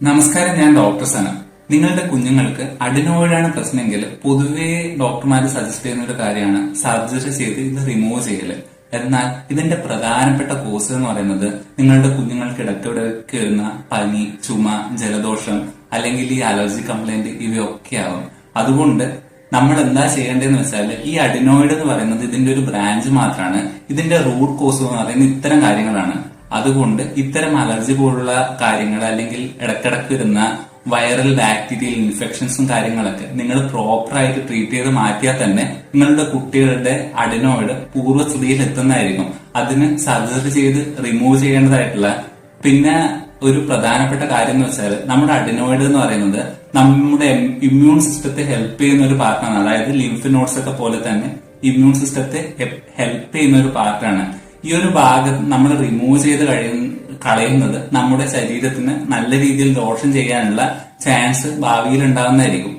നമസ്കാരം, ഞാൻ ഡോക്ടർ സന. നിങ്ങളുടെ കുഞ്ഞുങ്ങൾക്ക് അഡിനോയിഡാണ് പ്രശ്നമെങ്കിൽ പൊതുവേ ഡോക്ടർമാർ സജസ്റ്റ് ചെയ്യുന്ന ഒരു കാര്യമാണ് സർജറി ചെയ്ത് ഇത് റിമൂവ് ചെയ്യല്. എന്നാൽ ഇതിന്റെ പ്രധാനപ്പെട്ട കോസ് എന്ന് പറയുന്നത് നിങ്ങളുടെ കുഞ്ഞുങ്ങൾക്ക് ഇടയ്ക്കിടയ്ക്ക് വരുന്ന പനി, ചുമ, ജലദോഷം അല്ലെങ്കിൽ ഈ അലർജി കംപ്ലൈന്റ് ഇവയൊക്കെ ആവും. അതുകൊണ്ട് നമ്മൾ എന്താ ചെയ്യേണ്ടതെന്ന് വെച്ചാൽ ഈ അഡിനോയിഡ് എന്ന് പറയുന്നത് ഇതിന്റെ ഒരു ബ്രാഞ്ച് മാത്രമാണ്. ഇതിന്റെ റൂട്ട് കോസ് എന്ന് പറയുന്നത് ഇത്തരം കാര്യങ്ങളാണ്. അതുകൊണ്ട് ഇത്തരം അലർജി പോലുള്ള കാര്യങ്ങൾ അല്ലെങ്കിൽ ഇടക്കിടക്ക് വരുന്ന വൈറൽ ബാക്ടീരിയൽ ഇൻഫെക്ഷൻസും കാര്യങ്ങളൊക്കെ നിങ്ങൾ പ്രോപ്പറായിട്ട് ട്രീറ്റ് ചെയ്ത് മാറ്റിയാൽ തന്നെ നിങ്ങളുടെ കുട്ടികളുടെ അഡിനോയിഡ് പൂർവ്വസ്ഥിതിയിൽ എത്തുന്നതായിരിക്കും. അതിന് സർജറി ചെയ്ത് റിമൂവ് ചെയ്യേണ്ടതായിട്ടുള്ള പിന്നെ ഒരു പ്രധാനപ്പെട്ട കാര്യം എന്ന് വെച്ചാൽ നമ്മുടെ അഡിനോയിഡ് എന്ന് പറയുന്നത് നമ്മുടെ ഇമ്മ്യൂൺ സിസ്റ്റത്തെ ഹെൽപ്പ് ചെയ്യുന്ന ഒരു പാർട്ടാണ്. അതായത് ലിംഫ് നോഡ്സ് ഒക്കെ പോലെ തന്നെ ഇമ്മ്യൂൺ സിസ്റ്റത്തെ ഹെൽപ്പ് ചെയ്യുന്ന ഒരു പാർട്ടാണ്. ഈ ഒരു ഭാഗം നമ്മൾ റിമൂവ് ചെയ്ത് കളയുന്നത് നമ്മുടെ ശരീരത്തിന് നല്ല രീതിയിൽ ദോഷം ചെയ്യാനുള്ള ചാൻസ് ഭാവിയിൽ ഉണ്ടാകുന്നതായിരിക്കും.